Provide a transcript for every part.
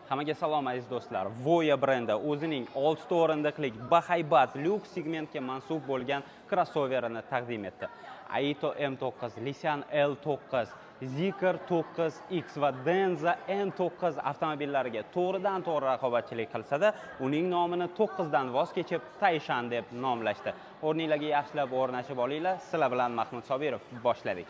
Hammaga salom aziz do'stlar. Voya brendi o'zining 6 o'rindiqlik bahaybat lyuks segmentga mansub bo'lgan crossoverini taqdim etdi. Aito M9, Nissan L9, Zikr 9X va Denza M9 avtomobillariga to'g'ridan-to'g'ri raqobatchilik qilsa-da, uning nomini 9 dan voz kechib Tayshan deb nomlashdi. O'rninglarga yaxshilab o'rnashib olinglar. Sizlar bilan Mahmud Sobirov boshladik.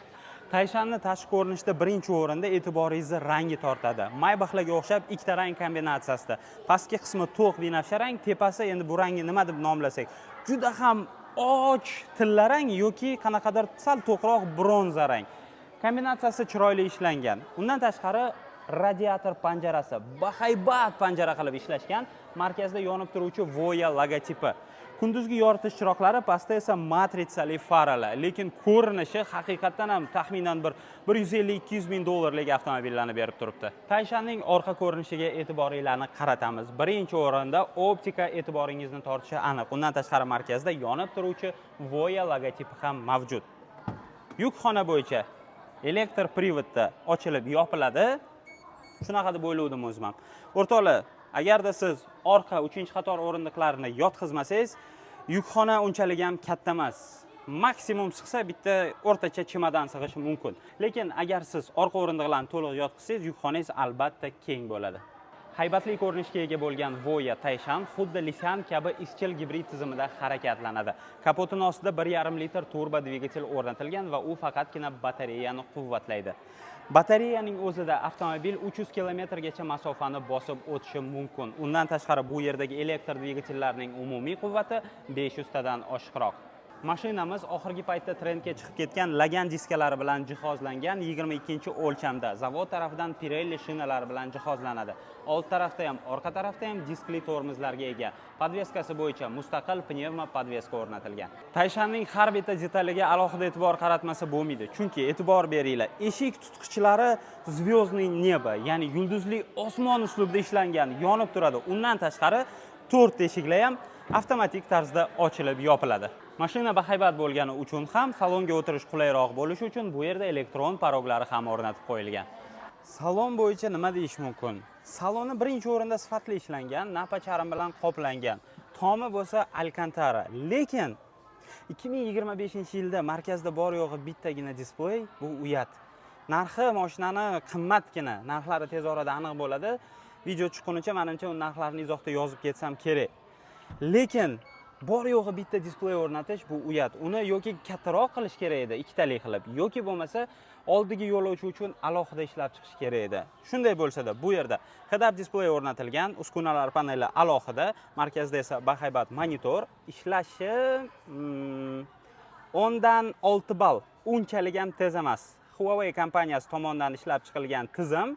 Tayshanni tashqi ko'rinishda birinchi o'rinda e'tiboringizni rangi tortadi. Maybachlarga o'xshab ikkita rang kombinatsiyasida. Pastki qismi to'q binafsha rang, tepasi endi bu rangni nima deb nomlasak, juda ham och tilla rang yoki qanaqadir sal to'qroq bronza rang. Kombinatsiyasi chiroyli ishlangan. Undan tashqari radiator panjarasi bahaybat panjara qilib ishlashgan, markazda yonib turuvchi Voya logotipi. Kunduzgi yoritish chiroqlari, pastda esa matritsali faralar, lekin ko'rinishi haqiqatan ham taxminan bir 150-200 ming dollarlik avtomobillarni berib turibdi. Tayshanning orqa ko'rinishiga e'tiboringizni qaratamiz. Birinchi o'rinda optika e'tiboringizni tortishi aniq. Undan tashqari markazda yonib turuvchi Voya logotipi ham mavjud. Yukxona bo'yicha elektr privodda ochilib yopiladi. Shunaqa deb o'ylovdim o'zim ham. O'rtoqlar, agarda siz orqa 3-qator o'rindiqlarni yotqizmasangiz, yukxona unchalik ham katta emas. Maksimum sig'sa bitta o'rtacha chemadan sig'ishi mumkin. Lekin agar siz orqa o'rindiqlarni to'liq yotqizsangiz, yukxonangiz albatta keng bo'ladi. Haybatli ko'rinishga ega bo'lgan Voya Tayshan xuddi Nissan kabi izchil gibrid tizimida harakatlanadi. Kapotining ostida 1,5 litr turbo dvigatel o'rnatilgan va u faqatgina batareyani quvvatlaydi. Batareyaning o'zida avtomobil 300 kilometrgacha masofani bosib o'tishi mumkin. Undan tashqari bu yerdagi elektr dvigatellarning umumiy quvvati 500 tadan oshiqroq. Mashinamiz oxirgi paytda trendga chiqib ketgan lagan diskalari bilan jihozlangan 22-o'lchamda zavod tarafidan Pirelli shinalari bilan jihozlanadi. Old tarafda ham, orqa tarafda ham diskli tormozlarga ega. Podveskasi bo'yicha mustaqil pnevma podveska o'rnatilgan. Tayshanning har bitta detaliga alohida e'tibor qaratmasa bo'lmaydi. Chunki e'tibor beringlar, eshik tutqichlari zvyozniy neba, ya'ni yulduzli osmon uslubida ishlangan, yonib turadi. Undan tashqari 4 eshiklar ham avtomatik tarzda ochilib yopiladi. Mashina bahaybat bo'lgani uchun ham salonga o'tirish qulayroq bo'lishi uchun bu yerda elektron paroglari ham o'rnatib qo'yilgan. Salon bo'yicha nima deyish mumkin? Saloni birinchi o'rinda sifatli ishlangan, napa charm bilan qoplangan. Tomi bo'lsa alkantara. Lekin 2025-yilda markazda bor yo'g'i bittagina displey, bu uyat. Narxi mashinani qimmatgina, narxlari tez orada aniq bo'ladi. Video chiqqunicha menimcha uni narxlarini izohda yozib ketsam kerak. Lekin bor yo'g'i bitta displey o'rnatish bu uyat. Uni yoki kattaroq qilish kerak edi, ikkitalik qilib, yoki bo'lmasa oldigi yo'lovchi uchun alohida ishlab chiqish kerak edi. Shunday bo'lsa-da, bu yerda head-up displey o'rnatilgan, uskunalar paneli alohida, markazda esa bahaybat monitor, ishlashi 10 dan 6 ball, unchalik ham tez emas. Huawei kompaniyasi tomonidan ishlab chiqilgan tizim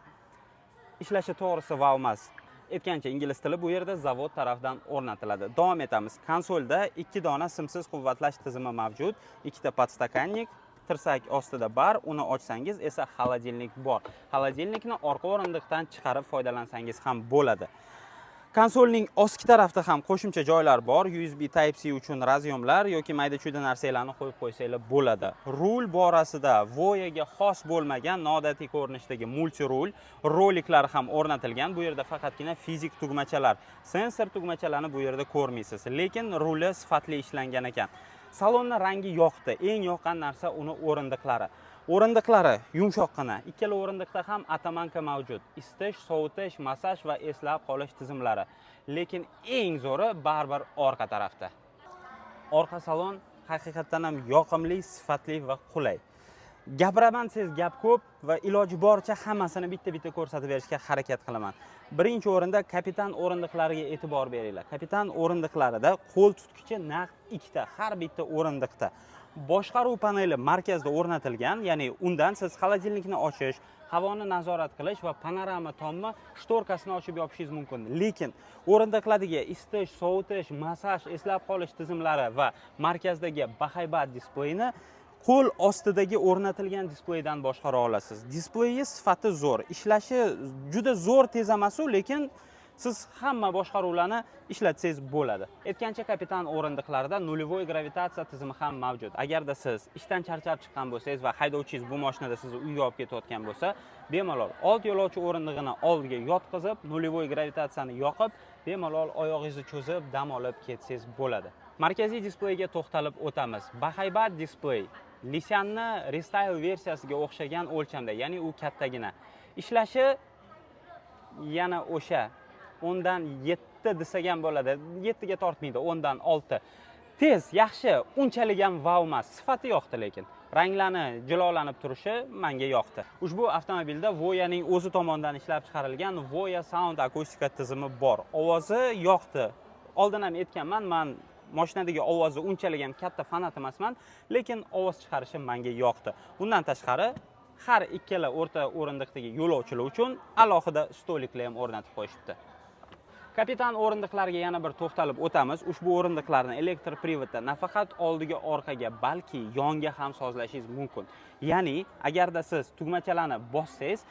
ishlashi to'g'risi wow emas. Aytgancha ingliz tili bu yerda zavod tarafidan o'rnatiladi. Davom etamiz. Konsolda 2 dona simsiz quvvatlash tizimi mavjud, 2 ta podstakannik, tirsak ostida bar, uni ochsangiz esa xolodilnik bor. Xolodilnikni orqa o'rindiqdan chiqarib foydalansangiz ham bo'ladi. Konsolning ostki tarafida ham qo'shimcha joylar bor, USB Type-C uchun razyomlar yoki mayda-chuyda narsalarni qo'yib qo'ysanglar bo'ladi. Rul borasida Voyaga xos bo'lmagan noodatiy ko'rinishdagi multi-rul roliklar ham o'rnatilgan. Bu yerda faqatgina fizik tugmachalar, sensor tugmachalarni bu yerda ko'rmaysiz, lekin ruli sifatli ishlangan ekan. Salonni rangi yoqdi. Eng yoqqan narsa uni o'rindiqlari. O'rindiqlari yumshoqqina. Ikkala o'rindiqda ham atamanka mavjud. Isitish, sovutish, massaj va eslab qolish tizimlari. Lekin eng zo'ri baribir orqa tarafda. Orqa salon haqiqatan ham yoqimli, sifatli va qulay. Gapiraman, siz gap ko'p va iloji boricha hammasini bitta-bitta ko'rsatib berishga harakat qilaman. Birinchi o'rinda kapitan o'rindiqlariga e'tibor beringlar. Kapitan o'rindiqlarida qo'l tutkichi naq ikkita, har bitta o'rindiqda. Boshqaruv paneli markazda o'rnatilgan, ya'ni undan siz xolodilnikni ochish, havoni nazorat qilish va panorama tomma shtorkasini ochib yopishingiz mumkin. Lekin o'rindiqlardagi isitish, sovutish, massaj, eslab qolish tizimlari va markazdagi bahaybat displeyni qo'l ostidagi o'rnatilgan displeydan boshqara olasiz. Displeyi sifati zo'r, ishlashi juda zo'r tez emas-u, lekin siz hamma boshqaruvlarni ishlatsangiz bo'ladi. Aytgancha kapitan o'rindiqlarida nulevой gravitatsiya tizimi ham mavjud. Agarda siz ishdan charchab chiqqan bo'lsangiz va haydovchingiz bu mashinada sizni uyga olib ketayotgan bo'lsa, bemalol old yo'lovchi o'rindig'ini oldiga yotqizib, nulevой gravitatsiyani yoqib, bemalol oyog'ingizni cho'zib, dam olib ketsangiz bo'ladi. Markaziy displeyga to'xtalib o'tamiz. Bahaybat displey Nissanni Restyle versiyasiga o'xshagan o'lchamda, ya'ni u kattagina. Ishlashi yana o'sha 10 dan 7 desak ham bo'ladi. 7 ga tortmaydi, 10 dan 6. Tez, yaxshi, unchalik ham wow emas. Sifati yoqdi lekin. Ranglari jilolanib turishi menga yoqdi. Ushbu avtomobilda Voyaning o'zi tomonidan ishlab chiqarilgan Voya Sound akustika tizimi bor. Ovozi yoqdi. Oldin ham aytganman, men mashinadagi ovozi unchalik ham katta fanat emasman, lekin ovoz chiqarishi menga yoqdi. Bundan tashqari, har ikkala o'rta o'rindiqdagi yo'lovchilar uchun alohida stoliklar ham o'rnatib qo'yishibdi. Kapitan o'rindiqlariga yana bir to'xtalib o'tamiz. Ushbu o'rindiqlarni elektr privodda nafaqat oldiga, orqaga, balki yonga ham sozlashingiz mumkin. Ya'ni, agarda siz tugmachalarni bossangiz,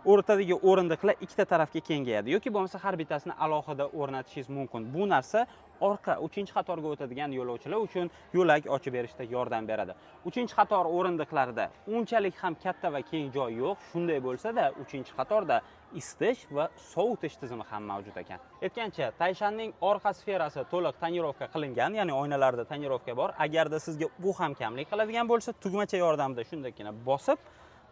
o'rtadagi o'rindiqlar ikkita tarafga kengayadi yoki bo'lmasa har bittasini alohida o'rnatishingiz mumkin. Bu narsa orqa 3-qatorga o'tadigan yo'lovchilar uchun yo'lak ochib berishda yordam beradi. 3-qator o'rindiqlarda unchalik ham katta va keng joy yo'q. Shunday bo'lsa-da, 3-qatorda isitish va sovutish tizimi ham mavjud ekan. Aytgancha, Tayshanning orqa sferasi to'liq tonirovka qilingan, ya'ni oynalarda tonirovka bor. Agarda sizga bu ham kamlik qiladigan bo'lsa, tugmacha yordamida shundagina bosib,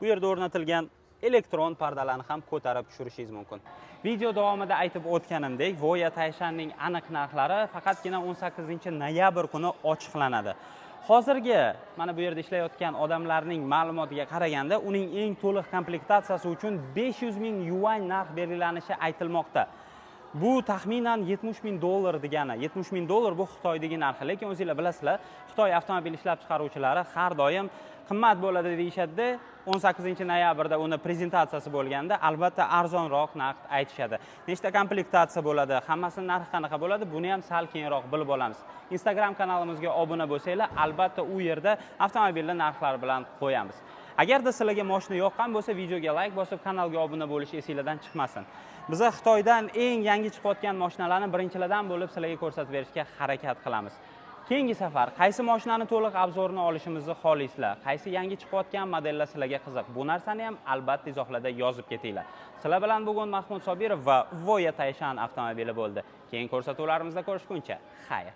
bu yerda o'rnatilgan elektron pardalarni ham ko'tarib tushirishingiz mumkin. Video davomida aytib o'tganimdek, Voya Tayshanning aniq narxlari faqatgina 18-noyabr kuni ochiqlanadi. Hozirgi mana bu yerda ishlayotgan odamlarning ma'lumotiga qaraganda, uning eng to'liq komplektatsiyasi uchun 500 ming yuan narx belgilanishi aytilmoqda. Bu taxminan 70 ming dollar degani. 70 ming dollar bu Xitoydagi narxi, lekin o'zingizlar bilasizlar, Xitoy avtomobil ishlab chiqaruvchilari har doim qimmat bo'ladi deyishadi. 18-noyabrda uni prezentatsiyasi bo'lganda albatta arzonroq narx aytishadi. Nechta komplektatsiya bo'ladi, hammasining narxi qanaqa bo'ladi, buni ham sal keyinroq bilib olamiz. Instagram kanalimizga obuna bo'lsanglar, albatta u yerda avtomobillar narxlari bilan qo'yamiz. Agarda sizlarga mashina yoqqan bo'lsa, videoga like bosib, kanalga obuna bo'lish esingizdan chiqmasin. Biz Xitoydan eng yangi chiqayotgan mashinalarni birinchilardan bo'lib sizlarga ko'rsatib berishga harakat qilamiz. Keyingi safar qaysi mashinani to'liq obzorini olishimizni xohlaysizlar? Qaysi yangi chiqayotgan modellar sizlarga qiziq? Bu narsani ham albatta izohlarda yozib ketinglar. Sizlar bilan bugun Mahmud Sobirov va Voya Tayshan avtomobili bo'ldi. Keyin ko'rsatuvlarimizda ko'rishguncha, xayr.